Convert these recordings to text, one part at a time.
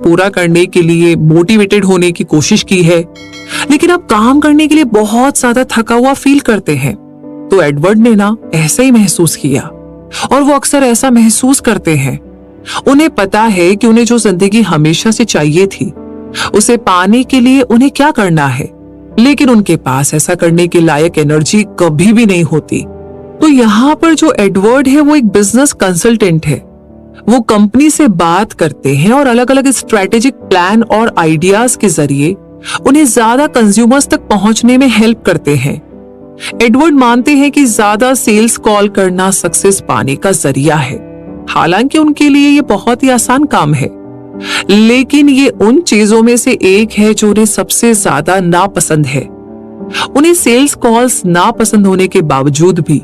पूरा करने के लिए मोटिवेटेड होने की कोशिश की है, लेकिन अब काम करने के लिए बहुत ज्यादा थका हुआ फील करते हैं। तो एडवर्ड ने ना ऐसा ही महसूस किया, और वो अक्सर ऐसा महसूस करते हैं। उन्हें पता है कि उन्हें जो जिंदगी हमेशा से चाहिए थी, उसे पाने के लिए उन्हें क्या करना है, लेकिन उनके पास ऐसा करने के लायक एनर्जी कभी भी नहीं होती। तो यहाँ पर जो एडवर्ड है वो एक बिजनेस कंसल्टेंट है। वो कंपनी से बात करते हैं और अलग अलग स्ट्रेटेजिक प्लान और आइडियाज के जरिए उन्हें ज्यादा कंज्यूमर्स तक पहुंचने में हेल्प करते हैं। एडवर्ड मानते हैं कि ज्यादा सेल्स कॉल करना सक्सेस पाने का जरिया है। हालांकि उनके लिए ये बहुत ही आसान काम है, लेकिन ये उन चीजों में से एक है जो उन्हें सबसे ज्यादा नापसंद है। उन्हें सेल्स कॉल्स नापसंद होने के बावजूद भी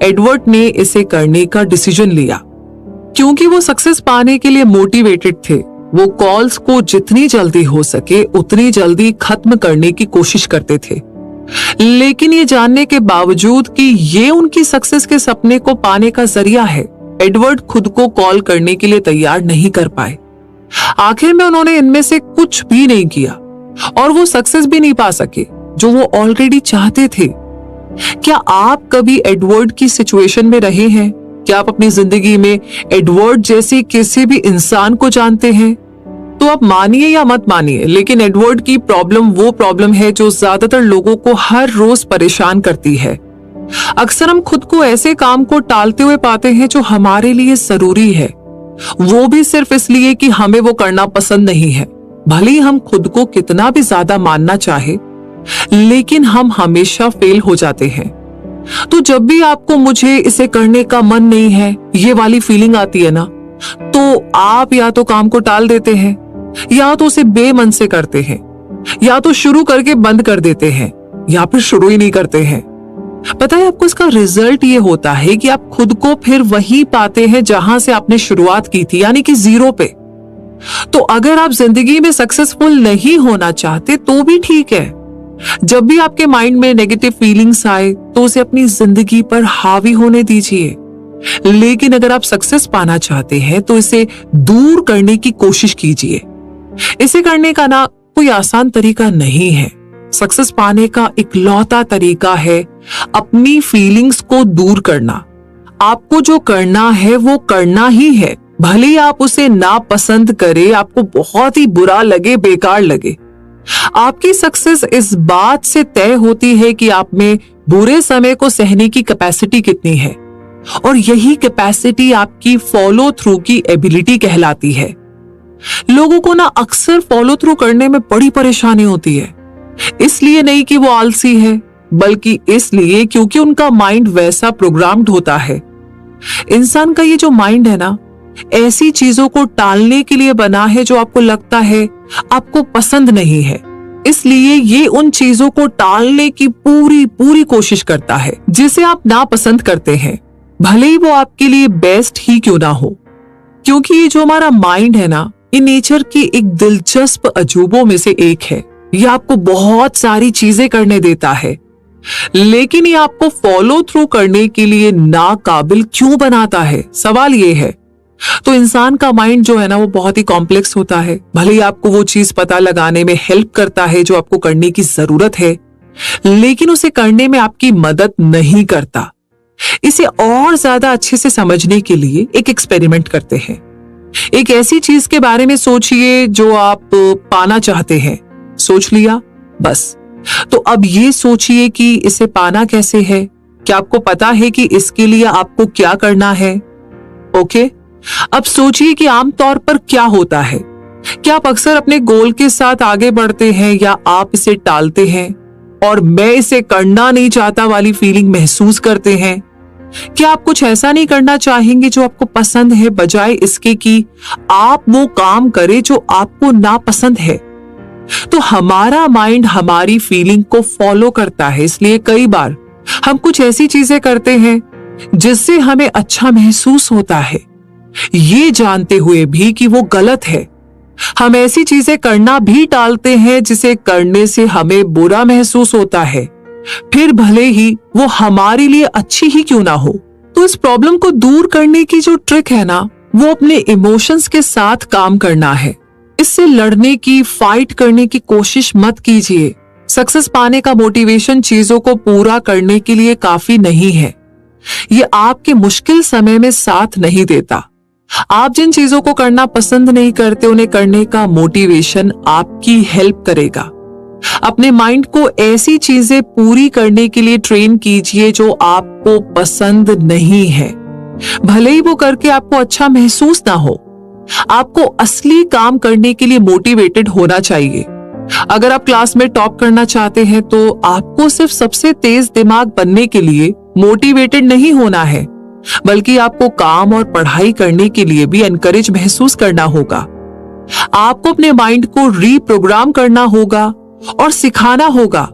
एडवर्ड ने इसे करने का डिसीजन लिया, क्योंकि वो सक्सेस पाने के लिए मोटिवेटेड थे। वो कॉल्स को जितनी जल्दी हो सके उतनी जल्दी खत्म करने की कोशिश करते थे, लेकिन ये जानने के बावजूद कि ये उनकी सक्सेस के सपने को पाने का जरिया है, एडवर्ड खुद को कॉल करने के लिए तैयार नहीं कर पाए। आखिर में उन्होंने इनमें से कुछ भी नहीं किया और वो सक्सेस भी नहीं पा सके जो वो ऑलरेडी चाहते थे। क्या आप कभी एडवर्ड की सिचुएशन में रहे हैं? क्या आप अपनी जिंदगी में एडवर्ड जैसे किसी भी इंसान को जानते हैं? तो आप मानिए या मत मानिए, लेकिन एडवर्ड की प्रॉब्लम वो प्रॉब्लम है जो ज्यादातर लोगों को हर रोज परेशान करती है। अक्सर हम खुद को ऐसे काम को टालते हुए पाते हैं जो हमारे लिए जरूरी है, वो भी सिर्फ इसलिए कि हमें वो करना पसंद नहीं है। भले ही हम खुद को कितना भी ज्यादा मानना चाहे, लेकिन हम हमेशा फेल हो जाते हैं। तो जब भी आपको मुझे इसे करने का मन नहीं है, ये वाली फीलिंग आती है ना, तो आप या तो काम को टाल देते हैं, या तो उसे बेमन से करते हैं, या तो शुरू करके बंद कर देते हैं, या फिर शुरू ही नहीं करते हैं। पता है आपको इसका रिजल्ट ये होता है कि आप खुद को फिर वही पाते हैं जहां से आपने शुरुआत की थी, यानी कि जीरो पे। तो अगर आप जिंदगी में सक्सेसफुल नहीं होना चाहते तो भी ठीक है। जब भी आपके माइंड में नेगेटिव फीलिंग्स आए तो उसे अपनी जिंदगी पर हावी होने दीजिए, लेकिन अगर आप सक्सेस पाना चाहते हैं तो इसे दूर करने की कोशिश कीजिए। इसे करने का ना कोई आसान तरीका नहीं है। सक्सेस पाने का इकलौता तरीका है अपनी फीलिंग्स को दूर करना। आपको जो करना है वो करना ही है, भले ही आप उसे नापसंद करें, आपको बहुत ही बुरा लगे, बेकार लगे। आपकी सक्सेस इस बात से तय होती है कि आप में बुरे समय को सहने की कैपेसिटी कितनी है, और यही कैपेसिटी आपकी फॉलो थ्रू की एबिलिटी कहलाती है। लोगों को ना अक्सर फॉलो थ्रू करने में बड़ी परेशानी होती है, इसलिए नहीं कि वो आलसी है, बल्कि इसलिए क्योंकि उनका माइंड वैसा प्रोग्राम्ड होता है। इंसान का ये जो माइंड है ना, ऐसी चीजों को टालने के लिए बना है जो आपको लगता है आपको पसंद नहीं है, इसलिए ये उन चीजों को टालने की पूरी पूरी कोशिश करता है जिसे आप नापसंद करते हैं, भले ही वो आपके लिए बेस्ट ही क्यों ना हो। क्योंकि ये जो हमारा माइंड है ना, ये नेचर की एक दिलचस्प अजूबों में से एक है। ये आपको बहुत सारी चीजें करने देता है, लेकिन ये आपको फॉलो थ्रू करने के लिए नाकाबिल क्यों बनाता है, सवाल ये है। तो इंसान का माइंड जो है ना, वो बहुत ही कॉम्प्लेक्स होता है। भले ही आपको वो चीज पता लगाने में हेल्प करता है जो आपको करने की जरूरत है, लेकिन उसे करने में आपकी मदद नहीं करता। इसे और ज्यादा अच्छे से समझने के लिए एक एक्सपेरिमेंट करते हैं। एक ऐसी चीज के बारे में सोचिए जो आप पाना चाहते हैं। सोच लिया? बस। तो अब ये सोचिए कि इसे पाना कैसे है। क्या आपको पता है कि इसके लिए आपको क्या करना है? ओके, अब सोचिए कि आमतौर पर क्या होता है। क्या आप अक्सर अपने गोल के साथ आगे बढ़ते हैं या आप इसे टालते हैं और मैं इसे करना नहीं चाहता वाली फीलिंग महसूस करते हैं? क्या आप कुछ ऐसा नहीं करना चाहेंगे जो आपको पसंद है, बजाय इसके कि आप वो काम करें जो आपको नापसंद है? तो हमारा माइंड हमारी फीलिंग को फॉलो करता है, इसलिए कई बार हम कुछ ऐसी चीजें करते हैं जिससे हमें अच्छा महसूस होता है, ये जानते हुए भी कि वो गलत है। हम ऐसी चीजें करना भी टालते हैं जिसे करने से हमें बुरा महसूस होता है, फिर भले ही वो हमारे लिए अच्छी ही क्यों ना हो। तो इस प्रॉब्लम को दूर करने की जो ट्रिक है ना, वो अपने इमोशंस के साथ काम करना है। इससे लड़ने की, फाइट करने की कोशिश मत कीजिए। सक्सेस पाने का मोटिवेशन चीजों को पूरा करने के लिए काफी नहीं है। ये आपके मुश्किल समय में साथ नहीं देता। आप जिन चीजों को करना पसंद नहीं करते, उन्हें करने का मोटिवेशन आपकी हेल्प करेगा। अपने माइंड को ऐसी चीजें पूरी करने के लिए ट्रेन कीजिए जो आपको पसंद नहीं है, भले ही वो करके आपको अच्छा महसूस ना हो। आपको असली काम करने के लिए मोटिवेटेड होना चाहिए। अगर आप क्लास में टॉप करना चाहते हैं तो आपको सिर्फ सबसे तेज दिमाग बनने के लिए मोटिवेटेड नहीं होना है, बल्कि आपको काम और पढ़ाई करने के लिए भी एनकरेज महसूस करना होगा। आपको अपने माइंड को रीप्रोग्राम करना होगा और सिखाना होगा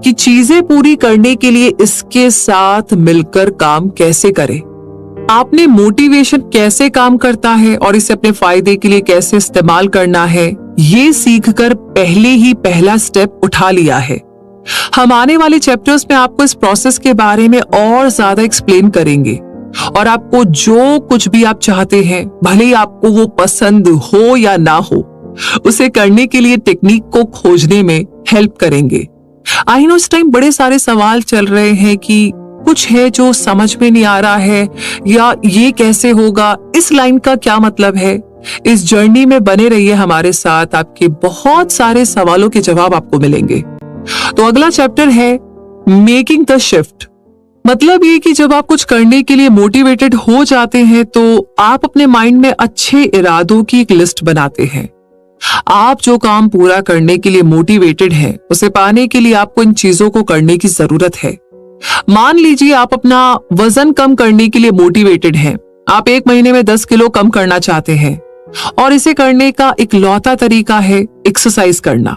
कि चीजें पूरी करने के लिए इसके साथ मिलकर काम कैसे करें। आपने मोटिवेशन कैसे काम करता है और इसे अपने फायदे के लिए कैसे इस्तेमाल करना है, ये सीखकर पहले ही पहला स्टेप उठा लिया है। हम आने वाले चैप्टर्स में आपको इस प्रोसेस के बारे में और ज्यादा एक्सप्लेन करेंगे और आपको जो कुछ भी आप चाहते हैं, भले ही आपको वो पसंद हो या ना हो, उसे करने के लिए टेक्निक को खोजने में हेल्प करेंगे। आई नो इस टाइम बड़े सारे सवाल चल रहे हैं कि कुछ है जो समझ में नहीं आ रहा है, या ये कैसे होगा, इस लाइन का क्या मतलब है। इस जर्नी में बने रहिए हमारे साथ, आपके बहुत सारे सवालों के जवाब आपको मिलेंगे। तो अगला चैप्टर है मेकिंग द शिफ्ट। मतलब ये कि जब आप कुछ करने के लिए मोटिवेटेड हो जाते हैं तो आप अपने माइंड में अच्छे इरादों की एक लिस्ट बनाते हैं। आप जो काम पूरा करने के लिए मोटिवेटेड हैं, उसे पाने के लिए आपको इन चीजों को करने की जरूरत है। मान लीजिए आप अपना वजन कम करने के लिए मोटिवेटेड हैं। आप 1 महीने में 10 किलो कम करना चाहते हैं और इसे करने का इकलौता तरीका है एक्सरसाइज करना।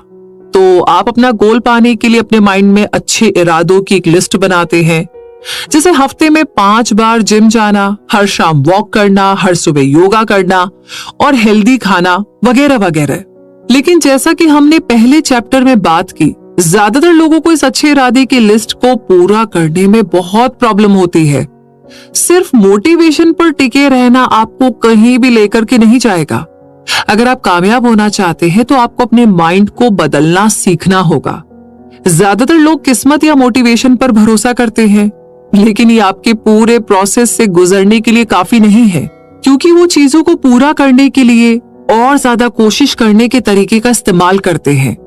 तो आप अपना गोल पाने के लिए अपने माइंड में अच्छे इरादों की एक लिस्ट बनाते हैं, जैसे हफ्ते में 5 बार जिम जाना, हर शाम वॉक करना, हर सुबह योगा करना और हेल्दी खाना वगैरह वगैरह। लेकिन जैसा कि हमने पहले चैप्टर में बात की, ज्यादातर लोगों को इस अच्छे इरादे की लिस्ट को पूरा करने में बहुत प्रॉब्लम होती है। सिर्फ मोटिवेशन पर टिके रहना आपको कहीं भी लेकर के नहीं जाएगा। अगर आप कामयाब होना चाहते हैं तो आपको अपने माइंड को बदलना सीखना होगा। ज्यादातर लोग किस्मत या मोटिवेशन पर भरोसा करते हैं, लेकिन ये आपके पूरे प्रोसेस से गुजरने के लिए काफी नहीं है, क्योंकि वो चीजों को पूरा करने के लिए और ज्यादा कोशिश करने के तरीके का इस्तेमाल करते हैं।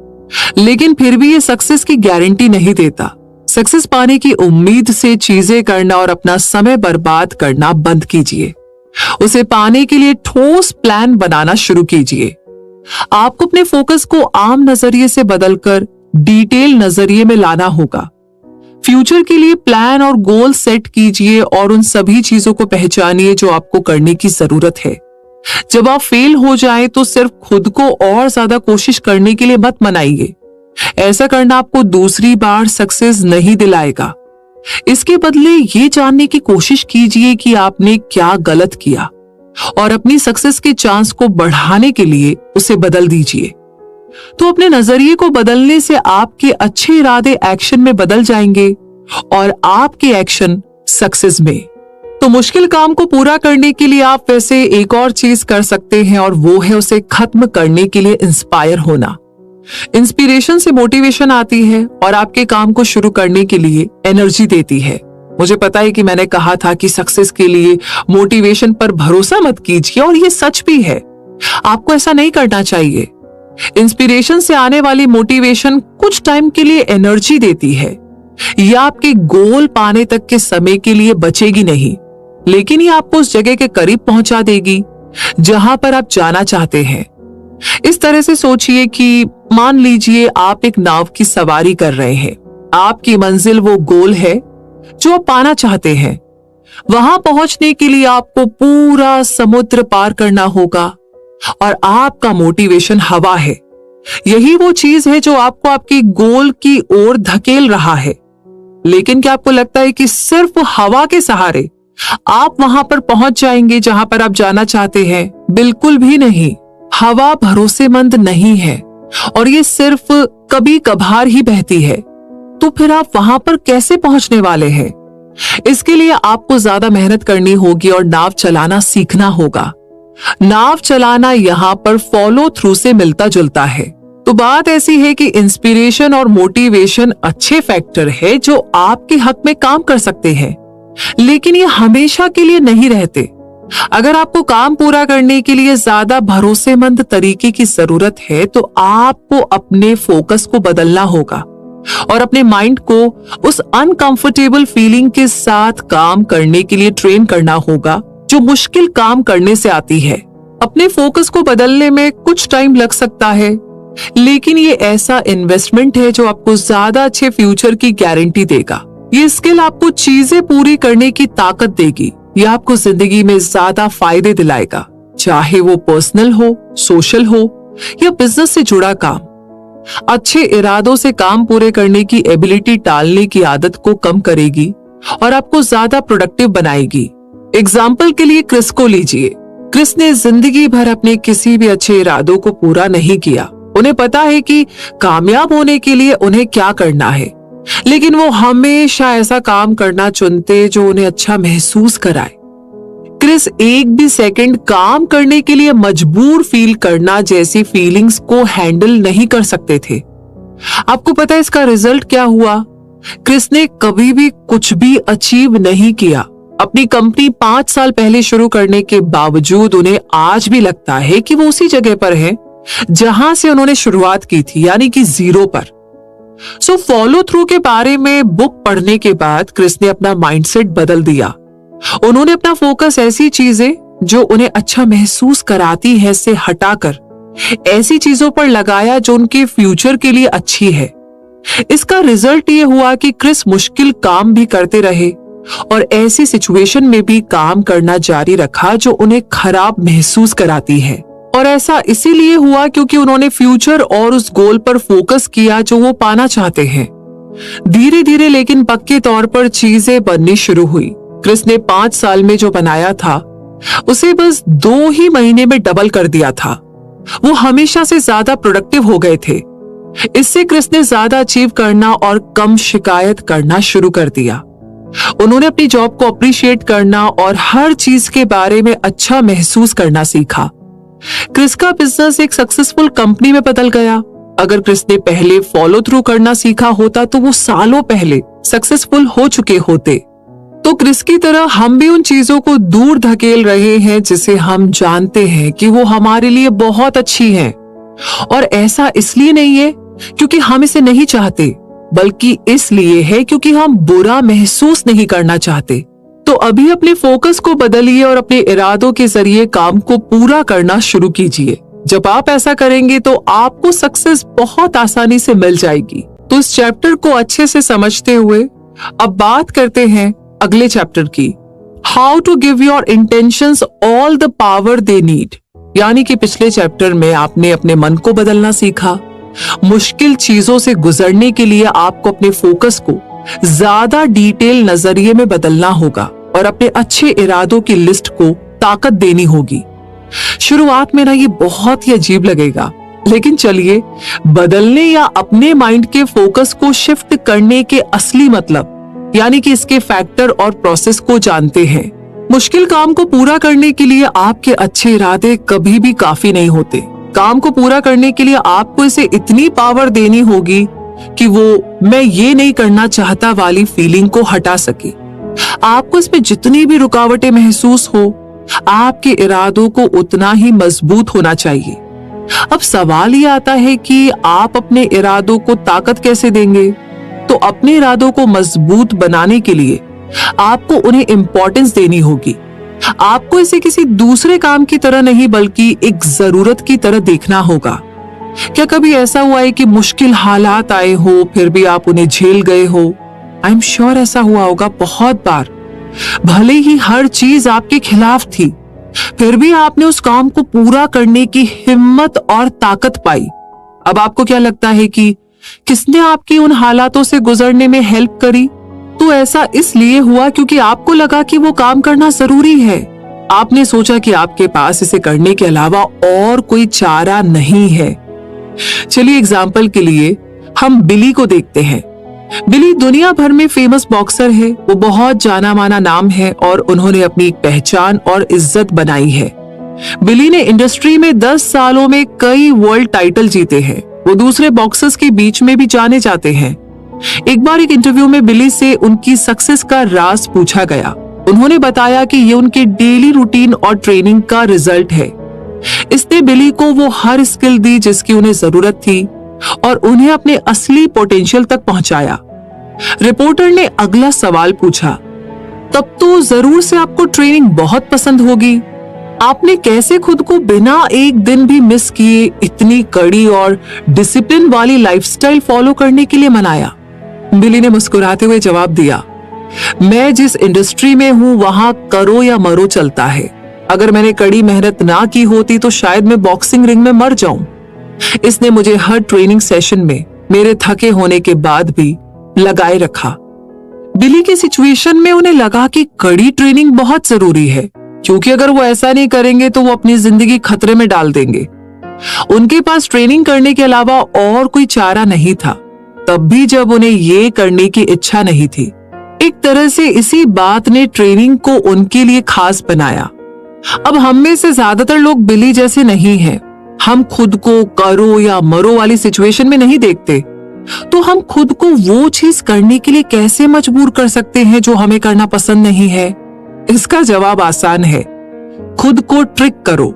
लेकिन फिर भी ये सक्सेस की गारंटी नहीं देता। सक्सेस पाने की उम्मीद से चीजें करना और अपना समय बर्बाद करना बंद कीजिए। उसे पाने के लिए ठोस प्लान बनाना शुरू कीजिए। आपको अपने फोकस को आम नजरिए से बदलकर डिटेल नजरिए में लाना होगा। फ्यूचर के लिए प्लान और गोल सेट कीजिए और उन सभी चीजों को पहचानिए जो आपको करने की जरूरत है। जब आप फेल हो जाए तो सिर्फ खुद को और ज्यादा कोशिश करने के लिए मत मनाइए। ऐसा करना आपको दूसरी बार सक्सेस नहीं दिलाएगा। इसके बदले ये जानने की कोशिश कीजिए कि आपने क्या गलत किया और अपनी सक्सेस के चांस को बढ़ाने के लिए उसे बदल दीजिए। तो अपने नजरिए को बदलने से आपके अच्छे इरादे एक्शन में बदल जाएंगे और आपके एक्शन सक्सेस में। तो मुश्किल काम को पूरा करने के लिए आप वैसे एक और चीज कर सकते हैं, और वो है उसे खत्म करने के लिए इंस्पायर होना। इंस्पिरेशन से मोटिवेशन आती है और आपके काम को शुरू करने के लिए एनर्जी देती है। मुझे पता है कि मैंने कहा था कि सक्सेस के लिए मोटिवेशन पर भरोसा मत कीजिए, और ये सच भी है। आपको ऐसा नहीं करना चाहिए। इंस्पिरेशन से आने वाली मोटिवेशन कुछ टाइम के लिए एनर्जी देती है। यह आपके गोल पाने तक के समय के लिए बचेगी नहीं, लेकिन ये आपको उस जगह के करीब पहुंचा देगी जहां पर आप जाना चाहते हैं। इस तरह से सोचिए कि मान लीजिए आप एक नाव की सवारी कर रहे हैं। आपकी मंजिल वो गोल है जो आप पाना चाहते हैं। वहां पहुंचने के लिए आपको पूरा समुद्र पार करना होगा, और आपका मोटिवेशन हवा है। यही वो चीज है जो आपको आपके गोल की ओर धकेल रहा है। लेकिन क्या आपको लगता है कि सिर्फ हवा के सहारे आप वहां पर पहुंच जाएंगे जहां पर आप जाना चाहते हैं? बिल्कुल भी नहीं। हवा भरोसेमंद नहीं है और ये सिर्फ कभी कभार ही बहती है। तो फिर आप वहां पर कैसे पहुंचने वाले हैं? इसके लिए आपको ज्यादा मेहनत करनी होगी और नाव चलाना सीखना होगा। नाव चलाना यहाँ पर फॉलो थ्रू से मिलता जुलता है। तो बात ऐसी है कि इंस्पिरेशन और मोटिवेशन अच्छे फैक्टर है जो आपके हक में काम कर सकते हैं, लेकिन ये हमेशा के लिए नहीं रहते। अगर आपको काम पूरा करने के लिए ज्यादा भरोसेमंद तरीके की जरूरत है तो आपको अपने फोकस को बदलना होगा और अपने माइंड को उस अनकंफर्टेबल फीलिंग के साथ काम करने के लिए ट्रेन करना होगा जो मुश्किल काम करने से आती है। अपने फोकस को बदलने में कुछ टाइम लग सकता है, लेकिन ये ऐसा इन्वेस्टमेंट है जो आपको ज्यादा अच्छे फ्यूचर की गारंटी देगा। ये स्किल आपको चीजें पूरी करने की ताकत देगी। ये आपको जिंदगी में ज्यादा फायदे दिलाएगा, चाहे वो पर्सनल हो, सोशल हो या बिजनेस से जुड़ा काम। अच्छे इरादों से काम पूरे करने की एबिलिटी टालने की आदत को कम करेगी और आपको ज्यादा प्रोडक्टिव बनाएगी। एग्जाम्पल के लिए क्रिस को लीजिए। क्रिस ने जिंदगी भर अपने किसी भी अच्छे इरादों को पूरा नहीं किया। उन्हें पता है कि कामयाब होने के लिए उन्हें क्या करना है, लेकिन वो हमेशा ऐसा काम करना चुनते जो उन्हें अच्छा महसूस कराए। क्रिस एक भी सेकंड काम करने के लिए मजबूर फील करना जैसी फीलिंग्स को हैंडल नहीं कर सकते थे। आपको पता है इसका रिजल्ट क्या हुआ? क्रिस ने कभी भी कुछ भी अचीव नहीं किया। अपनी कंपनी 5 साल पहले शुरू करने के बावजूद उन्हें आज भी लगता है कि वो उसी जगह पर है जहां से उन्होंने शुरुआत की थी, यानी कि जीरो पर। सो फॉलो थ्रू के बारे में बुक पढ़ने के बाद क्रिस ने अपना माइंडसेट बदल दिया। उन्होंने अपना फोकस ऐसी चीजें जो उन्हें अच्छा महसूस कराती है से हटाकर ऐसी चीजों पर लगाया जो उनके फ्यूचर के लिए अच्छी है। इसका रिजल्ट ये हुआ कि क्रिस मुश्किल काम भी करते रहे और ऐसी सिचुएशन में भी काम करना जारी रखा जो उन्हें खराब महसूस कराती है। और ऐसा इसीलिए हुआ क्योंकि उन्होंने फ्यूचर और उस गोल पर फोकस किया जो वो पाना चाहते हैं। धीरे धीरे लेकिन पक्के तौर पर चीजें बननी शुरू हुई। क्रिस ने 5 साल में जो बनाया था उसे बस 2 ही महीने में डबल कर दिया था। वो हमेशा से ज्यादा प्रोडक्टिव हो गए थे। इससे क्रिस ने ज्यादा अचीव करना और कम शिकायत करना शुरू कर दिया। उन्होंने अपनी जॉब को अप्रिशिएट करना और हर चीज के बारे में अच्छा महसूस करना सीखा। क्रिस का बिजनेस एक सक्सेसफुल कंपनी में बदल गया। अगर क्रिस ने पहले फॉलो थ्रू करना सीखा होता तो वो सालों पहले सक्सेसफुल हो चुके होते। तो क्रिस की तरह हम भी उन चीजों को दूर धकेल रहे हैं जिसे हम जानते हैं कि वो हमारे लिए बहुत अच्छी हैं। और ऐसा इसलिए नहीं है क्योंकि हम इसे नहीं चाहते, बल्कि इसलिए है क्योंकि हम बुरा महसूस नहीं करना चाहते। तो अभी अपने फोकस को बदलिए और अपने इरादों के जरिए काम को पूरा करना शुरू कीजिए। जब आप ऐसा करेंगे तो आपको सक्सेस बहुत आसानी से मिल जाएगी। तो इस चैप्टर को अच्छे से समझते हुए अब बात करते हैं अगले चैप्टर की, how to give your intentions all the power they need. यानी कि पिछले चैप्टर में आपने अपने मन को बदलना सीखा। मुश्किल चीजों से गुजरने के लिए आपको अपने फोकस को ज्यादा डिटेल नजरिए में बदलना होगा और अपने अच्छे इरादों की लिस्ट को ताकत देनी होगी। शुरुआत में ना ये बहुत ही अजीब लगेगा, लेकिन चलिए बदलने या अपने माइंड के फोकस को शिफ्ट करने के असली मतलब यानी कि इसके फैक्टर और प्रोसेस को जानते हैं। मुश्किल काम को पूरा करने के लिए आपके अच्छे इरादे कभी भी काफी नहीं होते। काम को पूरा करने के लिए आपको इसे इतनी पावर देनी होगी कि वो मैं ये नहीं करना चाहता वाली फीलिंग को हटा सके। आपको इसमें जितनी भी रुकावटें महसूस हो, आपके इरादों को उतना ही मजबूत होना चाहिए। अब सवाल ये आता है कि आप अपने इरादों को ताकत कैसे देंगे? तो अपने इरादों को मजबूत बनाने के लिए आपको उन्हें इंपॉर्टेंस देनी होगी। आपको इसे किसी दूसरे काम की तरह नहीं बल्कि एक जरूरत की तरह देखना होगा। क्या कभी ऐसा हुआ है कि मुश्किल हालात आए हो फिर भी आप उन्हें झेल गए हो? आई एम श्योर ऐसा हुआ होगा बहुत बार। भले ही हर चीज आपके खिलाफ थी, फिर भी आपने उस काम को पूरा करने की हिम्मत और ताकत पाई। अब आपको क्या लगता है कि किसने आपकी उन हालातों से गुजरने में हेल्प करी? तो ऐसा इसलिए हुआ क्योंकि आपको लगा कि वो काम करना जरूरी है। आपने सोचा कि आपके पास इसे करने के अलावा और कोई चारा नहीं है। चलिए एग्जाम्पल के लिए हम बिली को देखते हैं। बिली दुनिया भर में फेमस बॉक्सर है। वो बहुत जाना माना नाम है और उन्होंने अपनी एक पहचान और इज्जत बनाई है। बिली ने इंडस्ट्री में 10 सालों में कई वर्ल्ड टाइटल जीते हैं। वो दूसरे बॉक्सर्स के बीच में भी जाने जाते हैं। एक बार एक इंटरव्यू में बिली से उनकी सक्सेस का राज पूछा गया। उन्होंने बताया कि ये उनके डेली रूटीन और ट्रेनिंग का रिजल्ट है। इसने बिली को वो हर स्किल दी जिसकी उन्हें जरूरत थी और उन्हें अपने असली पोटेंशियल तक पहुंचाया। रिपोर्टर ने अगला सवाल पूछा, तब तो जरूर से आपको ट्रेनिंग बहुत पसंद होगी। आपने कैसे खुद को बिना एक दिन भी मिस किए इतनी कड़ी और डिसिप्लिन वाली लाइफस्टाइल फॉलो करने के लिए मनाया? बिली ने मुस्कुराते हुए जवाब दिया, मैं जिस इंडस्ट्री में हूं वहां करो या मरो चलता है। अगर मैंने कड़ी मेहनत ना की होती तो शायद मैं बॉक्सिंग रिंग में मर जाऊं। इसने मुझे हर ट्रेनिंग सेशन में मेरे थके होने के बाद भी लगाए रखा। बिली की सिचुएशन में उन्हें लगा कि कड़ी ट्रेनिंग बहुत जरूरी है, क्योंकि अगर वो ऐसा नहीं करेंगे तो वो अपनी जिंदगी खतरे में डाल देंगे। उनके पास ट्रेनिंग करने के अलावा और कोई चारा नहीं था, तब भी जब उन्हें ये करने की इच्छा नहीं थी। एक तरह से इसी बात ने ट्रेनिंग को उनके लिए खास बनाया। अब हम में से ज्यादातर लोग बिली जैसे नहीं हैं। हम खुद को करो या मरो वाली सिचुएशन में नहीं देखते, तो हम खुद को वो चीज करने के लिए कैसे मजबूर कर सकते हैं जो हमें करना पसंद नहीं है? इसका जवाब आसान है, खुद को ट्रिक करो।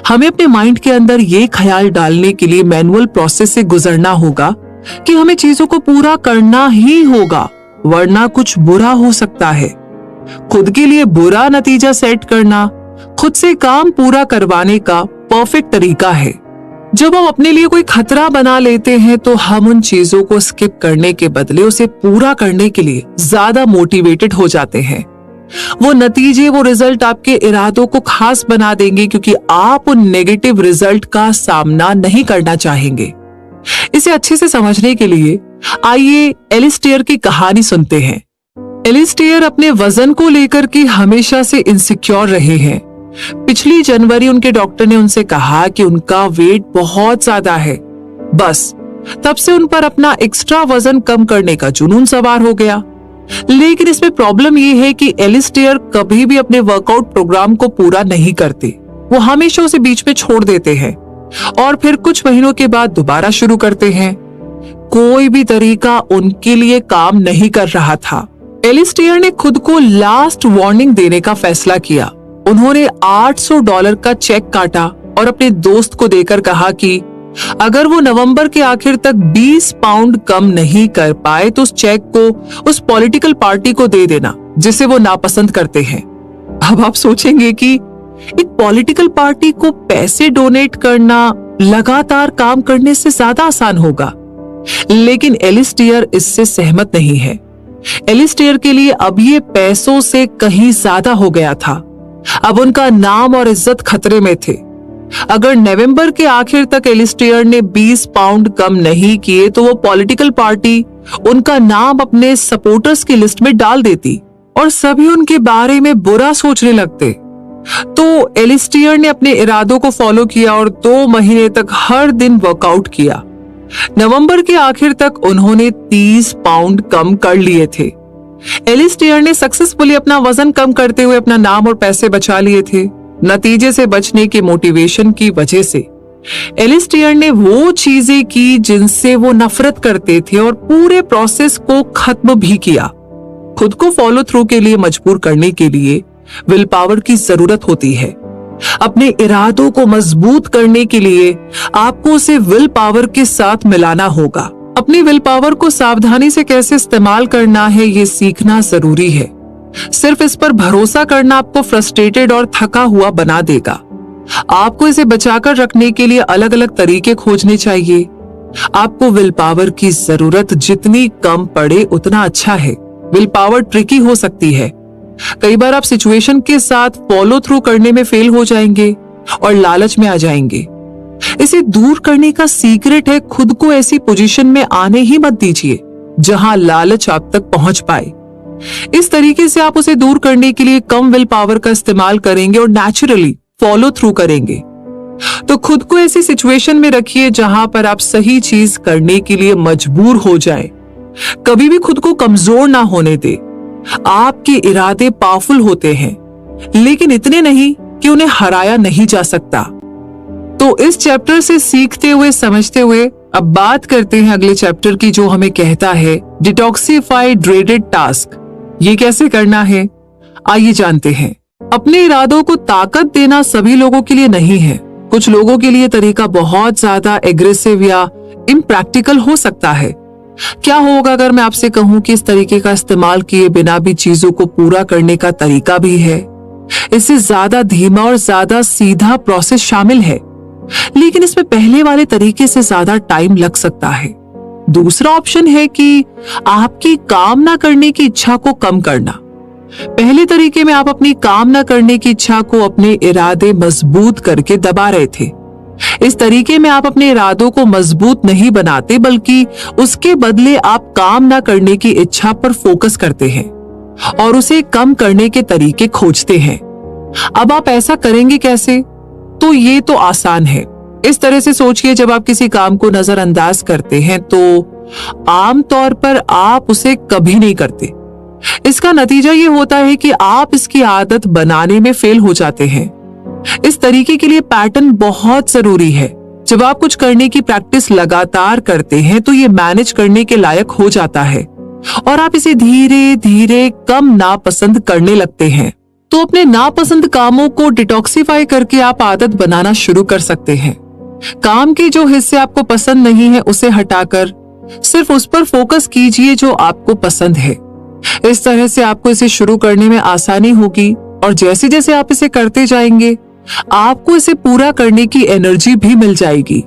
हमें अपने माइंड के अंदर ये ख्याल डालने के लिए मैनुअल प्रोसेस से गुजरना होगा कि हमें चीजों को पूरा करना ही होगा, वरना कुछ बुरा हो सकता है। खुद के लिए बुरा नतीजा सेट करना खुद से काम पूरा करवाने का परफेक्ट तरीका है। जब हम अपने लिए कोई खतरा बना लेते हैं तो हम उन चीजों को स्किप करने के बदले उसे पूरा करने के लिए ज्यादा मोटिवेटेड हो जाते हैं। वो नतीजे, वो रिजल्ट आपके इरादों को खास बना देंगे, क्योंकि आप उन नेगेटिव रिजल्ट का सामना नहीं करना चाहेंगे। इसे अच्छे से समझने के लिए आइए एलिस्टेयर की कहानी सुनते हैं। एलिस्टेयर अपने वजन को लेकर के हमेशा से इनसिक्योर रहे हैं। पिछली जनवरी उनके डॉक्टर ने उनसे कहा कि उनका वेट बहुत ज्यादा है। बस तब से उन पर अपना एक्स्ट्रा वजन कम करने का जुनून सवार हो गया। लेकिन इसमें प्रॉब्लम यह है कि एलिस्टेयर कभी भी अपने वर्कआउट प्रोग्राम को पूरा नहीं करते। वो हमेशा उसे बीच में छोड़ देते हैं और फिर कुछ महीनों के बाद दोबारा शुरू करते हैं। कोई भी तरीका उनके लिए काम नहीं कर रहा था। एलिस्टेयर ने खुद को लास्ट वार्निंग देने का फैसला किया। उन्होंने $800 का चेक काटा और अपने दोस्त को देकर कहा कि अगर वो नवंबर के आखिर तक 20 पाउंड कम नहीं कर पाए तो उस चेक को उस पॉलिटिकल पार्टी को दे देना जिसे वो नापसंद करते हैं। अब आप सोचेंगे कि एक पॉलिटिकल पार्टी को पैसे डोनेट करना लगातार काम करने से ज्यादा आसान होगा, लेकिन एलिस्टेयर इससे सहमत नहीं है। एलिस्टेयर के लिए अब ये पैसों से कहीं ज्यादा हो गया था। अब उनका नाम और इज्जत खतरे में थे। अगर नवंबर के आखिर तक एलिस्टेयर ने 20 पाउंड कम नहीं किए तो वो पॉलिटिकल पार्टी उनका नाम अपने सपोर्टर्स की लिस्ट में डाल देती और सभी उनके बारे में बुरा सोचने लगते। तो एलिस्टेयर ने अपने इरादों को फॉलो किया और 2 महीने तक हर दिन वर्कआउट किया। नवंबर के आखिर तक उन्होंने 30 पाउंड कम कर लिए थे। एलिस्टेयर ने सक्सेसफुली अपना वजन कम करते हुए अपना नाम और पैसे बचा लिए थे। नतीजे से बचने के मोटिवेशन की वजह से एलिस्टेयर ने वो चीजें की जिनसे वो नफरत करते थे और पूरे प्रोसेस को खत्म भी किया। खुद को फॉलो थ्रू के लिए मजबूर करने के लिए विल पावर की जरूरत होती है। अपने इरादों को मजबूत करने के लिए आपको उसे विल पावर के साथ मिलाना होगा। अपनी विल पावर को सावधानी से कैसे इस्तेमाल करना है ये सीखना जरूरी है। सिर्फ इस पर भरोसा करना आपको फ्रस्ट्रेटेड और थका हुआ बना देगा। आपको इसे बचाकर रखने के लिए अलग अलग तरीके खोजने चाहिए। आपको विल पावर की जरूरत जितनी कम पड़े उतना अच्छा है। विल पावर ट्रिकी हो सकती है। कई बार आप सिचुएशन के साथ फॉलो थ्रू करने में फेल हो जाएंगे और लालच में आ जाएंगे। इसे दूर करने का सीक्रेट है खुद को ऐसी पोजीशन में आने ही मत दीजिए जहां लालच आप तक पहुंच पाए। इस तरीके से आप उसे दूर करने के लिए कम विल पावर का इस्तेमाल करेंगे और नेचुरली फॉलो थ्रू करेंगे। तो खुद को ऐसी सिचुएशन में रखिए जहां पर आप सही चीज करने के लिए मजबूर हो जाएं। कभी भी खुद को कमजोर ना होने दे। आपके इरादे पावरफुल होते हैं, लेकिन इतने नहीं कि उन्हें हराया नहीं जा सकता। तो इस चैप्टर से सीखते हुए समझते हुए अब बात करते हैं अगले चैप्टर की, जो हमें कहता है डिटॉक्सिफाई ड्रेडेड टास्क। ये कैसे करना है, आइए जानते हैं। अपने इरादों को ताकत देना सभी लोगों के लिए नहीं है। कुछ लोगों के लिए तरीका बहुत ज्यादा एग्रेसिव या इम्प्रैक्टिकल हो सकता है। क्या होगा अगर मैं आपसे कहूं कि इस तरीके का इस्तेमाल किए बिना भी चीजों को पूरा करने का तरीका भी है। इससे ज्यादा धीमा और ज्यादा सीधा प्रोसेस शामिल है, लेकिन इसमें पहले वाले तरीके से ज्यादा टाइम लग सकता है। दूसरा ऑप्शन है कि आपकी काम ना करने की इच्छा को कम करना। पहले तरीके में आप अपनी काम ना करने की इच्छा को अपने इरादे मजबूत करके दबा रहे थे। इस तरीके में आप अपने इरादों को मजबूत नहीं बनाते, बल्कि उसके बदले आप काम ना करने की इच्छा पर फोकस करते हैं और उसे कम करने के तरीके खोजते हैं। अब आप ऐसा करेंगे कैसे? तो ये तो आसान है। इस तरह से सोचिए, जब आप किसी काम को नजरअंदाज करते हैं तो आमतौर पर आप उसे कभी नहीं करते। इसका नतीजा ये होता है कि आप इसकी आदत बनाने में फेल हो जाते हैं। इस तरीके के लिए पैटर्न बहुत जरूरी है। जब आप कुछ करने की प्रैक्टिस लगातार करते हैं तो ये मैनेज करने के लायक हो जाता है और आप इसे धीरे धीरे कम नापसंद करने लगते हैं। तो अपने नापसंद कामों को डिटॉक्सिफाई करके आप आदत बनाना शुरू कर सकते हैं। काम के जो हिस्से आपको पसंद नहीं है उसे हटाकर सिर्फ उस पर फोकस कीजिए जो आपको पसंद है। इस तरह से आपको इसे शुरू करने में आसानी होगी और जैसे जैसे आप इसे करते जाएंगे आपको इसे पूरा करने की एनर्जी भी मिल जाएगी।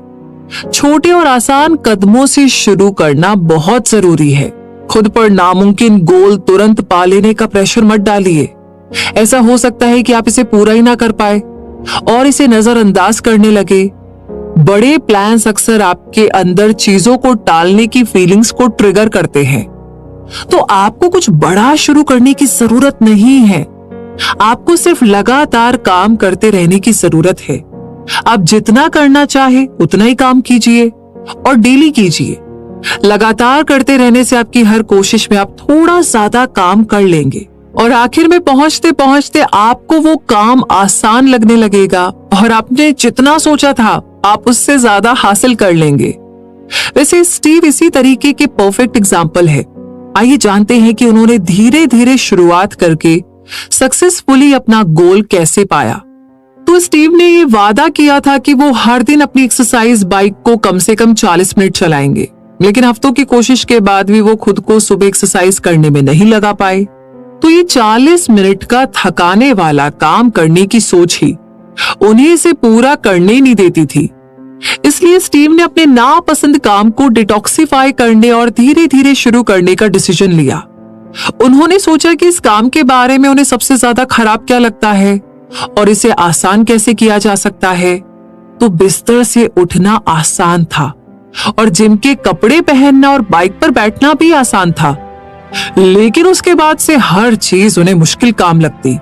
छोटे और आसान कदमों से शुरू करना बहुत जरूरी है। खुद पर नामुमकिन गोल तुरंत पा लेने का प्रेशर मत डालिए। ऐसा हो सकता है कि आप इसे पूरा ही ना कर पाए और इसे नजरअंदाज करने लगे। बड़े प्लान्स अक्सर आपके अंदर चीजों को टालने की फीलिंग्स को ट्रिगर करते हैं। तो आपको कुछ बड़ा शुरू करने की जरूरत नहीं है, आपको सिर्फ लगातार काम करते रहने की जरूरत है। आप जितना करना चाहे उतना ही काम कीजिए और डेली कीजिए। लगातार करते रहने से आपकी हर कोशिश में आप थोड़ा ज्यादा काम कर लेंगे और आखिर में पहुंचते पहुंचते आपको वो काम आसान लगने लगेगा और आपने जितना सोचा था आप उससे ज्यादा हासिल कर लेंगे। वैसे स्टीव इसी तरीके के परफेक्ट एग्जाम्पल है। आइए जानते हैं कि उन्होंने धीरे धीरे शुरुआत करके सक्सेसफुली अपना गोल कैसे पाया। तो स्टीव ने ये वादा किया था कि वो हर दिन अपनी एक्सरसाइज बाइक को कम से कम 40 मिनट चलाएंगे, लेकिन हफ्तों की कोशिश के बाद भी वो खुद को सुबह एक्सरसाइज करने में नहीं लगा पाए। तो ये 40 मिनट का थकाने वाला काम करने की सोच ही उन्हें इसे पूरा करने नहीं देती थी। इसलिए स्टीव ने अपने नापसंद काम को डिटॉक्सिफाई करने और धीरे धीरे शुरू करने का डिसीजन लिया। उन्होंने सोचा कि इस काम के बारे में उन्हें सबसे ज्यादा खराब क्या लगता है और इसे आसान कैसे किया जा सकता है। तो बिस्तर से उठना आसान था और जिम के कपड़े पहनना और बाइक पर बैठना भी आसान था, लेकिन उसके बाद से हर चीज उन्हें मुश्किल काम लगती।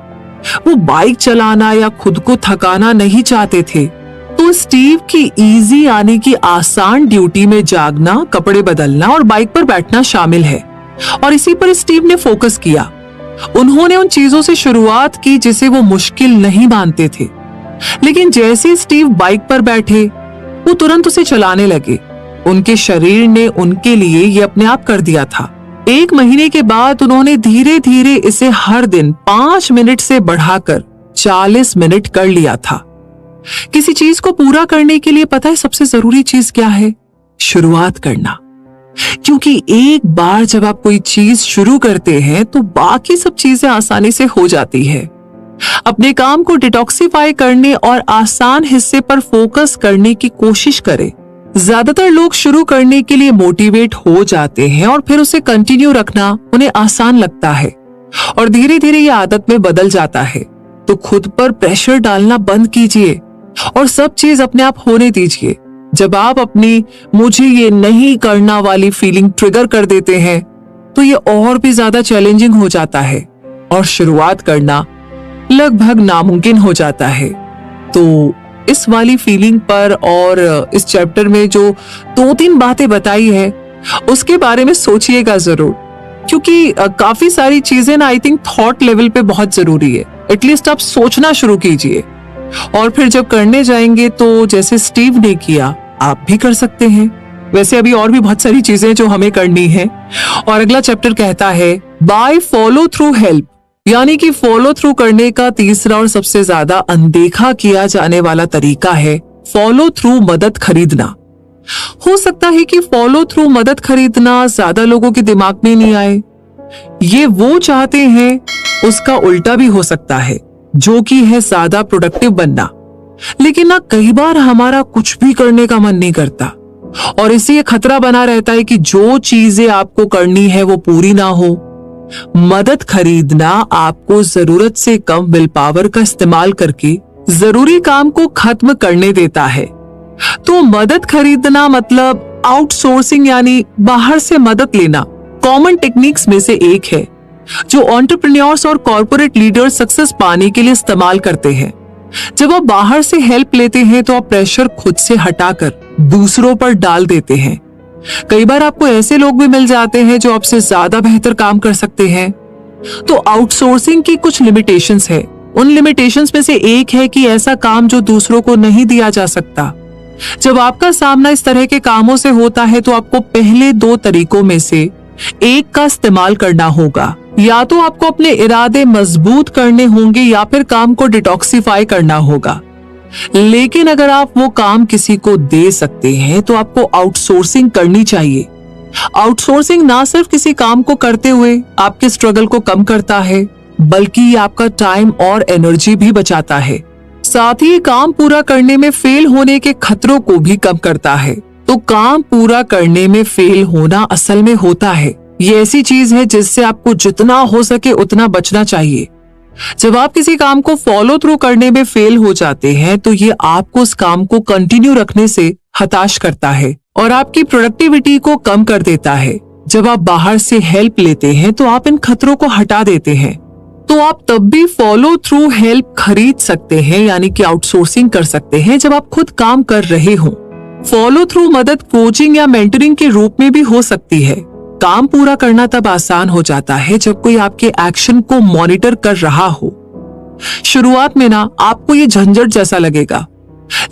वो बाइक चलाना या खुद को थकाना नहीं चाहते थे। तो स्टीव की इजी यानी कि आसान ड्यूटी में जागना, कपड़े बदलना और बाइक पर बैठना शामिल है और इसी पर स्टीव ने फोकस किया। उन्होंने उन चीजों से शुरुआत की जिसे वो मुश्किल नहीं मानते थे, लेकिन जैसे स्टीव बाइक पर बैठे वो तुरंत उसे चलाने लगे। उनके शरीर ने उनके लिए ये अपने आप कर दिया था। 1 महीने के बाद उन्होंने धीरे धीरे इसे हर दिन 5 मिनट से बढ़ाकर 40 मिनट कर लिया था। किसी चीज को पूरा करने के लिए पता है सबसे जरूरी चीज क्या है? शुरुआत करना। क्योंकि एक बार जब आप कोई चीज शुरू करते हैं तो बाकी सब चीजें आसानी से हो जाती है। अपने काम को डिटॉक्सिफाई करने और आसान हिस्से पर फोकस करने की कोशिश करें। ज्यादातर लोग शुरू करने के लिए मोटिवेट हो जाते हैं और फिर उसे कंटिन्यू रखना उन्हें आसान लगता है और धीरे धीरे ये आदत में बदल जाता है। तो खुद पर प्रेशर डालना बंद कीजिए और सब चीज अपने आप होने दीजिए। जब आप अपनी मुझे ये नहीं करना वाली फीलिंग ट्रिगर कर देते हैं तो ये और भी ज्यादा चैलेंजिंग हो जाता है और शुरुआत करना लगभग नामुमकिन हो जाता है। तो इस वाली फीलिंग पर और इस चैप्टर में जो 2-3 बातें बताई है उसके बारे में सोचिएगा जरूर, क्योंकि काफी सारी चीजें ना आई थिंक थॉट लेवल पे बहुत जरूरी है। एटलीस्ट आप सोचना शुरू कीजिए और फिर जब करने जाएंगे तो जैसे स्टीव ने किया, आप भी कर सकते हैं। वैसे अभी और भी बहुत सारी चीजें जो हमें करनी है। और अगला चैप्टर कहता है बाय फॉलो थ्रू हेल्प, यानी कि फॉलो थ्रू करने का तीसरा और सबसे ज्यादा अनदेखा किया जाने वाला तरीका है फॉलो थ्रू मदद खरीदना। हो सकता है कि फॉलो थ्रू मदद खरीदना ज्यादा लोगों के दिमाग में नहीं आए। ये वो चाहते हैं, उसका उल्टा भी हो सकता है, जो कि है ज्यादा प्रोडक्टिव बनना। लेकिन ना कई बार हमारा कुछ भी करने का मन नहीं करता और इसी ये खतरा बना रहता है कि जो चीजें आपको करनी है वो पूरी ना हो। मदद खरीदना आपको जरूरत से कम विल पावर का इस्तेमाल करके जरूरी काम को खत्म करने देता है। तो मदद खरीदना मतलब आउटसोर्सिंग, यानी बाहर से मदद लेना, कॉमन टेक्निक्स में से एक है जो एंटरप्रेन्योर्स और कॉर्पोरेट लीडर्स सक्सेस पाने के लिए इस्तेमाल करते हैं। जब आप बाहर से हेल्प लेते हैं तो आप प्रेशर खुद से हटाकर दूसरों पर डाल देते हैं। कई बार आपको ऐसे लोग भी मिल जाते हैं जो आपसे ज्यादा बेहतर काम कर सकते हैं। तो आउटसोर्सिंग की कुछ लिमिटेशंस है। उन लिमिटेशंस में से एक है कि ऐसा काम जो दूसरों को नहीं दिया जा सकता। जब आपका सामना इस तरह के कामों से होता है तो आपको पहले दो तरीकों में से एक का इस्तेमाल करना होगा। या तो आपको अपने इरादे मजबूत करने होंगे या फिर काम को डिटॉक्सिफाई करना होगा। लेकिन अगर आप वो काम किसी को दे सकते हैं तो आपको आउटसोर्सिंग करनी चाहिए। आउटसोर्सिंग ना सिर्फ किसी काम को करते हुए आपके स्ट्रगल को कम करता है, बल्कि ये आपका टाइम और एनर्जी भी बचाता है। साथ ही काम पूरा करने में फेल होने के खतरों को भी कम करता है। तो काम पूरा करने में फेल होना असल में होता है, ये ऐसी चीज है जिससे आपको जितना हो सके उतना बचना चाहिए। जब आप किसी काम को फॉलो थ्रू करने में फेल हो जाते हैं तो ये आपको उस काम को कंटिन्यू रखने से हताश करता है और आपकी प्रोडक्टिविटी को कम कर देता है। जब आप बाहर से हेल्प लेते हैं तो आप इन खतरों को हटा देते हैं। तो आप तब भी फॉलो थ्रू हेल्प खरीद सकते हैं, यानी कि आउटसोर्सिंग कर सकते हैं, जब आप खुद काम कर रहे हो। फॉलो थ्रू मदद कोचिंग या मेंटरिंग के रूप में भी हो सकती है। काम पूरा करना तब आसान हो जाता है जब कोई आपके एक्शन को मॉनिटर कर रहा हो। शुरुआत में ना आपको ये झंझट जैसा लगेगा,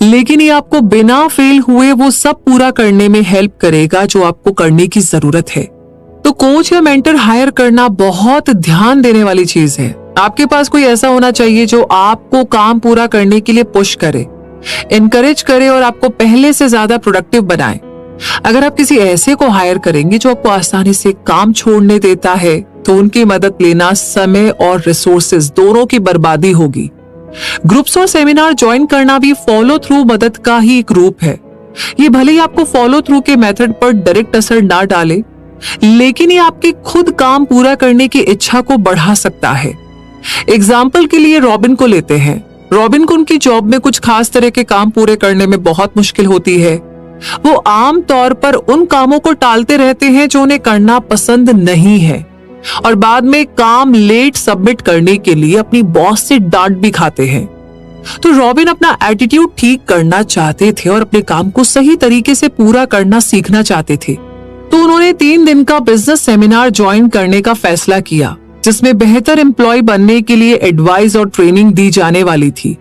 लेकिन ये आपको बिना फेल हुए वो सब पूरा करने में हेल्प करेगा जो आपको करने की जरूरत है। तो कोच या मेंटर हायर करना बहुत ध्यान देने वाली चीज है। आपके पास कोई ऐसा होना चाहिए जो आपको काम पूरा करने के लिए पुश करे, इनकरेज करे और आपको पहले से ज्यादा प्रोडक्टिव बनाए। अगर आप किसी ऐसे को हायर करेंगे जो आपको आसानी से काम छोड़ने देता है तो उनकी मदद लेना समय और रिसोर्सेज दोनों की बर्बादी होगी। ग्रुप्स और सेमिनार ज्वाइन करना भी फॉलो थ्रू मदद का ही एक रूप है। ये भले ही आपको फॉलो थ्रू के मेथड पर डायरेक्ट असर ना डाले, लेकिन ये आपके खुद काम पूरा करने की इच्छा को बढ़ा सकता है। एग्जाम्पल के लिए रॉबिन को लेते हैं। रॉबिन को उनकी जॉब में कुछ खास तरह के काम पूरे करने में बहुत मुश्किल होती है। वो आम तौर पर उन कामों को टालते रहते हैं जो उन्हें करना पसंद नहीं है और बाद में काम लेट सबमिट करने के लिए अपनी बॉस से डांट भी खाते हैं। तो रॉबिन अपना एटीट्यूड ठीक करना चाहते थे और अपने काम को सही तरीके से पूरा करना सीखना चाहते थे। तो उन्होंने 3 दिन का बिजनेस सेमिनार ज्वाइन करने का फैसला किया, जिसमें बेहतर एम्प्लॉय बनने के लिए एडवाइस और ट्रेनिंग दी जाने वाली थी।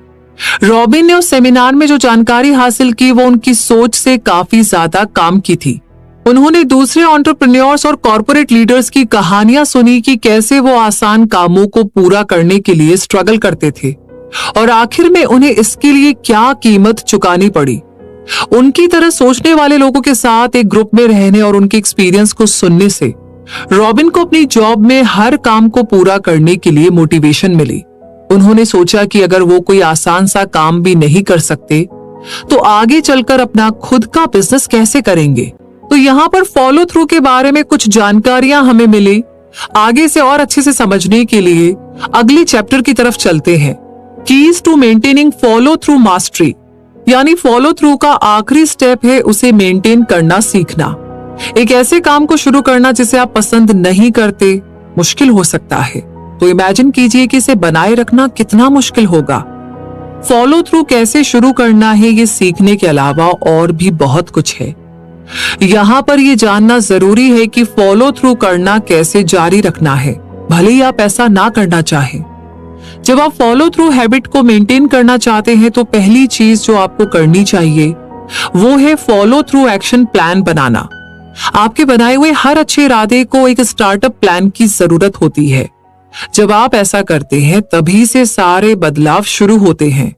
रॉबिन ने उस सेमिनार में जो जानकारी हासिल की वो उनकी सोच से काफी ज्यादा काम की थी। उन्होंने दूसरे एंटरप्रेन्योर्स और कॉर्पोरेट लीडर्स की कहानियां सुनी कि कैसे वो आसान कामों को पूरा करने के लिए स्ट्रगल करते थे और आखिर में उन्हें इसके लिए क्या कीमत चुकानी पड़ी। उनकी तरह सोचने वाले लोगों के साथ एक ग्रुप में रहने और उनके एक्सपीरियंस को सुनने से रॉबिन को अपनी जॉब में हर काम को पूरा करने के लिए मोटिवेशन मिली। उन्होंने सोचा कि अगर वो कोई आसान सा काम भी नहीं कर सकते तो आगे चलकर अपना खुद का बिजनेस कैसे करेंगे। तो यहाँ पर फॉलो थ्रू के बारे में कुछ जानकारियां हमें मिली। आगे से और अच्छे से समझने के लिए अगले चैप्टर की तरफ चलते हैं। Keys to maintaining follow through mastery, यानी फॉलो थ्रू का आखिरी स्टेप है उसे मेंटेन करना सीखना। एक ऐसे काम को शुरू करना जिसे आप पसंद नहीं करते मुश्किल हो सकता है, तो इमेजिन कीजिए कि इसे बनाए रखना कितना मुश्किल होगा। फॉलो थ्रू कैसे शुरू करना है ये सीखने के अलावा और भी बहुत कुछ है। यहाँ पर ये जानना जरूरी है कि फॉलो थ्रू करना कैसे जारी रखना है, भले ही आप ऐसा ना करना चाहें। जब आप फॉलो थ्रू हैबिट को मेंटेन करना चाहते हैं तो पहली चीज जो आपको करनी चाहिए वो है फॉलो थ्रू एक्शन प्लान बनाना। आपके बनाए हुए हर अच्छे इरादे को एक स्टार्टअप प्लान की जरूरत होती है। जब आप ऐसा करते हैं तभी से सारे बदलाव शुरू होते हैं।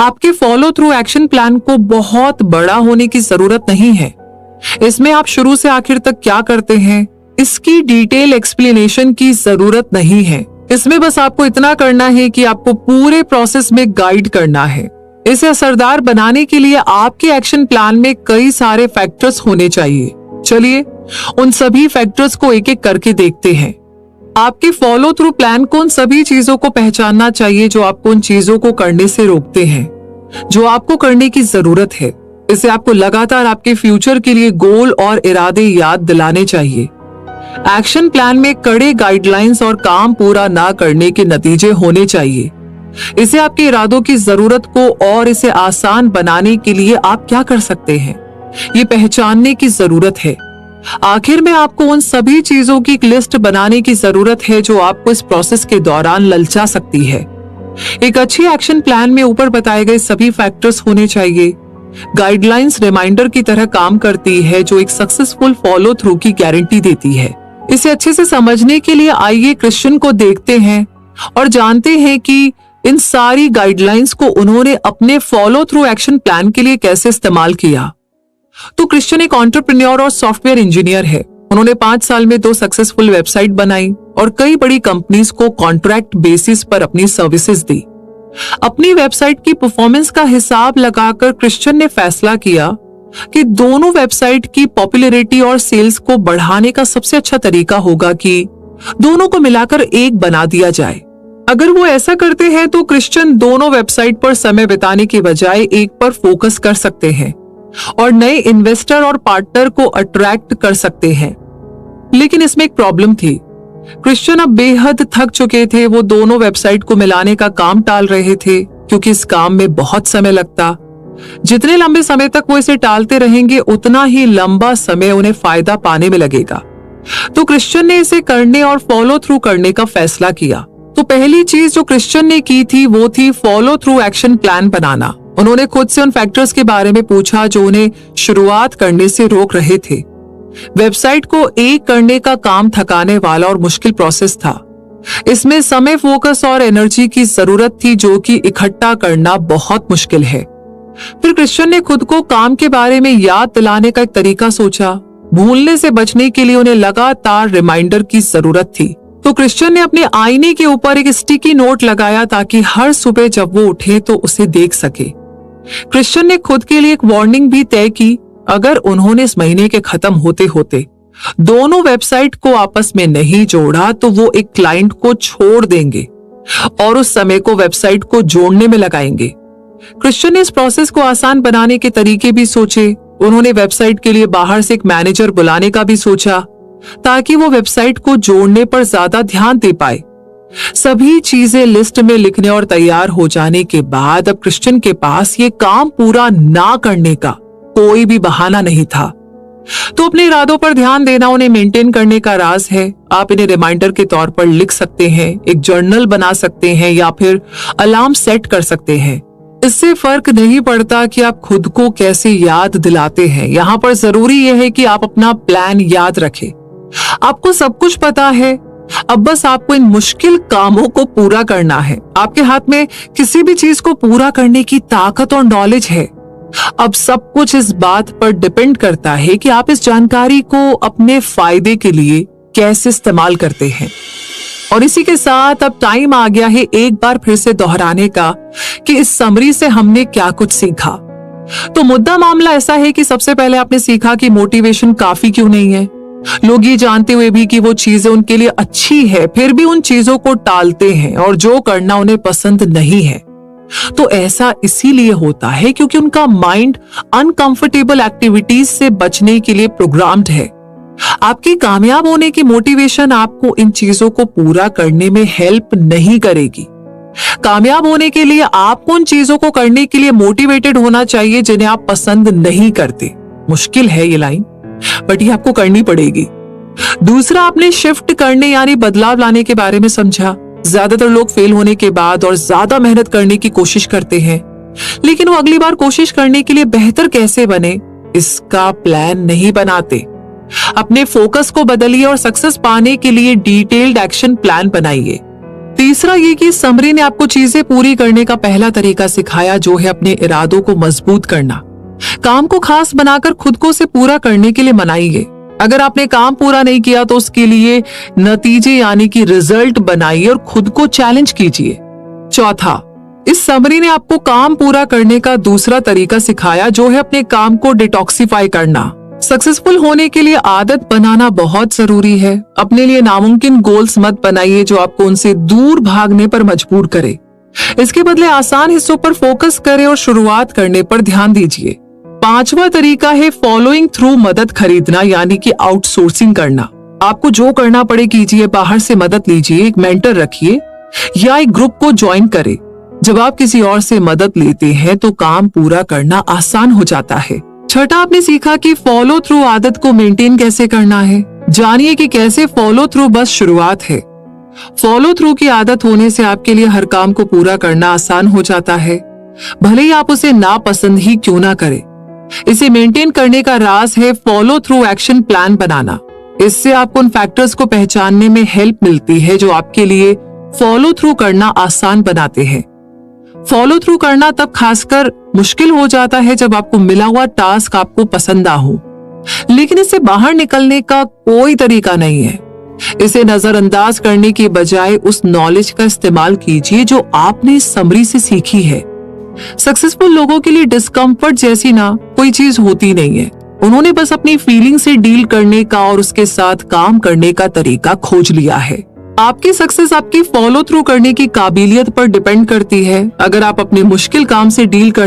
आपके फॉलो थ्रू एक्शन प्लान को बहुत बड़ा होने की जरूरत नहीं है। इसमें आप शुरू से आखिर तक क्या करते हैं इसकी डिटेल एक्सप्लेनेशन की जरूरत नहीं है। इसमें बस आपको इतना करना है कि आपको पूरे प्रोसेस में गाइड करना है। इसे असरदार बनाने के लिए आपके एक्शन प्लान में कई सारे फैक्टर्स होने चाहिए। चलिए उन सभी फैक्टर्स को एक एक करके देखते हैं। आपके फॉलो थ्रू प्लान को उन सभी चीजों को पहचानना चाहिए जो आपको उन चीजों को करने से रोकते हैं जो आपको करने की जरूरत है। इसे आपको लगातार आपके फ्यूचर के लिए गोल और इरादे याद दिलाने चाहिए। एक्शन प्लान में कड़े गाइडलाइंस और काम पूरा ना करने के नतीजे होने चाहिए। इसे आपके इरादों की जरूरत को और इसे आसान बनाने के लिए आप क्या कर सकते हैं ये पहचानने की जरूरत है। आखिर में आपको उन सभी चीजों की एक लिस्ट बनाने की जरूरत है जो आपको इस प्रोसेस के दौरान ललचा सकती है। एक अच्छी एक्शन प्लान में ऊपर बताए गए सभी फैक्टर्स होने चाहिए। गाइडलाइंस रिमाइंडर की तरह काम करती है जो एक सक्सेसफुल फॉलो थ्रू की गारंटी देती है। इसे अच्छे से समझने के लिए आइए क्रिश्चियन को देखते हैं और जानते हैं कि इन सारी गाइडलाइंस को उन्होंने अपने फॉलो थ्रू एक्शन प्लान के लिए कैसे इस्तेमाल किया। तो क्रिश्चियन एक एंटरप्रेन्योर और सॉफ्टवेयर इंजीनियर है। उन्होंने 5 साल में 2 सक्सेसफुल वेबसाइट बनाई और कई बड़ी कंपनीज को कॉन्ट्रैक्ट बेसिस पर अपनी सर्विसेज दी। अपनी वेबसाइट की परफॉर्मेंस का हिसाब लगाकर क्रिश्चियन ने फैसला किया कि दोनों वेबसाइट की पॉपुलैरिटी और सेल्स को बढ़ाने का सबसे अच्छा तरीका होगा कि दोनों को मिलाकर एक बना दिया जाए। अगर वो ऐसा करते हैं तो क्रिश्चियन दोनों वेबसाइट पर समय बिताने के बजाय एक पर फोकस कर सकते हैं और नए इन्वेस्टर और पार्टनर को अट्रैक्ट कर सकते हैं। लेकिन इसमें एक प्रॉब्लम थी। क्रिश्चियन अब बेहद थक चुके थे। वो दोनों वेबसाइट को मिलाने का काम टाल रहे थे क्योंकि इस काम में बहुत समय लगता। जितने लंबे समय तक वो इसे टालते रहेंगे उतना ही लंबा समय उन्हें फायदा पाने में लगेगा। तो क्रिश्चियन ने इसे करने और फॉलो थ्रू करने का फैसला किया। तो पहली चीज जो क्रिश्चियन ने की थी वो थी फॉलो थ्रू एक्शन प्लान बनाना। उन्होंने खुद से उन फैक्टर्स के बारे में पूछा जो उन्हें शुरुआत करने से रोक रहे थे। वेबसाइट को एक करने का काम थकाने वाला और मुश्किल प्रोसेस था। इसमें समय, फोकस और एनर्जी की जरूरत थी जो कि इकट्ठा करना बहुत मुश्किल है। फिर क्रिश्चियन ने खुद को काम के बारे में याद दिलाने का एक तरीका सोचा। भूलने से बचने के लिए उन्हें लगातार रिमाइंडर की जरूरत थी। तो क्रिश्चियन ने अपने आईने के ऊपर एक स्टिकी नोट लगाया ताकि हर सुबह जब वो उठे तो उसे देख सके। क्रिश्चियन ने खुद के लिए एक वार्निंग भी तय की। अगर उन्होंने इस महीने के खत्म होते होते दोनों वेबसाइट को आपस में नहीं जोड़ा तो वो एक क्लाइंट को छोड़ देंगे और उस समय को वेबसाइट को जोड़ने में लगाएंगे। क्रिश्चियन ने इस प्रोसेस को आसान बनाने के तरीके भी सोचे। उन्होंने वेबसाइट के लिए बाहर से एक मैनेजर बुलाने का भी सोचा ताकि वो वेबसाइट को जोड़ने पर ज्यादा ध्यान दे पाए। सभी चीजें लिस्ट में लिखने और तैयार हो जाने के बाद अब क्रिश्चियन के पास ये काम पूरा ना करने का कोई भी बहाना नहीं था। तो अपने इरादों पर ध्यान देना उन्हें मेंटेन करने का राज है। आप इन्हें रिमाइंडर के तौर पर लिख सकते हैं, एक जर्नल बना सकते हैं या फिर अलार्म सेट कर सकते हैं। इससे फर्क नहीं पड़ता कि आप खुद को कैसे याद दिलाते हैं। यहाँ पर जरूरी यह है कि आप अपना प्लान याद रखें। आपको सब कुछ पता है, अब बस आपको इन मुश्किल कामों को पूरा करना है। आपके हाथ में किसी भी चीज को पूरा करने की ताकत और नॉलेज है। अब सब कुछ इस बात पर डिपेंड करता है कि आप इस जानकारी को अपने फायदे के लिए कैसे इस्तेमाल करते हैं। और इसी के साथ अब टाइम आ गया है एक बार फिर से दोहराने का कि इस समरी से हमने क्या कुछ सीखा। तो मुद्दा मामला ऐसा है कि सबसे पहले आपने सीखा कि मोटिवेशन काफी क्यों नहीं है। लोग ये जानते हुए भी कि वो चीजें उनके लिए अच्छी है फिर भी उन चीजों को टालते हैं और जो करना उन्हें पसंद नहीं है। तो ऐसा इसीलिए होता है क्योंकि उनका माइंड अनकंफर्टेबल एक्टिविटीज से बचने के लिए प्रोग्राम्ड है। आपकी कामयाब होने की मोटिवेशन आपको इन चीजों को पूरा करने में हेल्प नहीं करेगी। कामयाब होने के लिए आपको उन चीजों को करने के लिए मोटिवेटेड होना चाहिए जिन्हें आप पसंद नहीं करते। मुश्किल है ये लाइन, बट ये आपको करनी पड़ेगी। दूसरा, आपने शिफ्ट करने यानी बदलाव लाने के बारे में समझा। ज्यादातर लोग फेल होने के बाद और ज्यादा मेहनत करने की कोशिश करते हैं, लेकिन वो अगली बार कोशिश करने के लिए बेहतर कैसे बने इसका प्लान नहीं बनाते। अपने फोकस को बदलिए और सक्सेस पाने के लिए डिटेल्ड एक्शन प्लान बनाइए। तीसरा ये कि समरी ने आपको चीजें पूरी करने का पहला तरीका सिखाया, जो है अपने इरादों को मजबूत करना। काम को खास बनाकर खुद को उसे पूरा करने के लिए मनाइए। अगर आपने काम पूरा नहीं किया तो उसके लिए नतीजे यानी कि रिजल्ट बनाइए और खुद को चैलेंज कीजिए। चौथा, इस समरी ने आपको काम पूरा करने का दूसरा तरीका सिखाया, जो है अपने काम को डिटॉक्सिफाई करना। सक्सेसफुल होने के लिए आदत बनाना बहुत जरूरी है। अपने लिए नामुमकिन गोल्स मत बनाइए जो आपको उनसे दूर भागने पर मजबूर करे। इसके बदले आसान हिस्सों पर फोकस करें और शुरुआत करने पर ध्यान दीजिए। पांचवा तरीका है फॉलोइंग थ्रू मदद खरीदना यानी कि आउटसोर्सिंग करना। आपको जो करना पड़े कीजिए, बाहर से मदद लीजिए, एक मेंटर रखिए या एक ग्रुप को ज्वाइन करें। जब आप किसी और से मदद लेते हैं तो काम पूरा करना आसान हो जाता है। छठा, आपने सीखा कि फॉलो थ्रू आदत को मेंटेन कैसे करना है। जानिए कि कैसे फॉलो थ्रू बस शुरुआत है। फॉलो थ्रू की आदत होने से आपके लिए हर काम को पूरा करना आसान हो जाता है, भले ही आप उसे नापसंद ही क्यों ना करें। इसे मेंटेन करने का राज है फॉलो थ्रू एक्शन प्लान बनाना। इससे आपको उन फैक्टर्स को पहचानने में हेल्प मिलती है जो आपके लिए फॉलो थ्रू करना आसान बनाते हैं। फॉलो थ्रू करना तब खासकर मुश्किल हो जाता है जब आपको मिला हुआ टास्क आपको पसंद ना हो, लेकिन इससे बाहर निकलने का कोई तरीका नहीं है। इसे नजरअंदाज करने के बजाय उस नॉलेज का इस्तेमाल कीजिए जो आपने समरी से सीखी है। सक्सेसफुल लोगों के लिए डिस्कम्फर्ट जैसी ना कोई चीज होती नहीं है। उन्होंने बस अपनी फीलिंग से डील करने का और उसके साथ काम करने का तरीका खोज लिया है। आपकी सक्सेस आपकी फॉलो थ्रू करने की काबिलियत पर डिपेंड करती है। अगर आप अपने मुश्किल काम से डील कर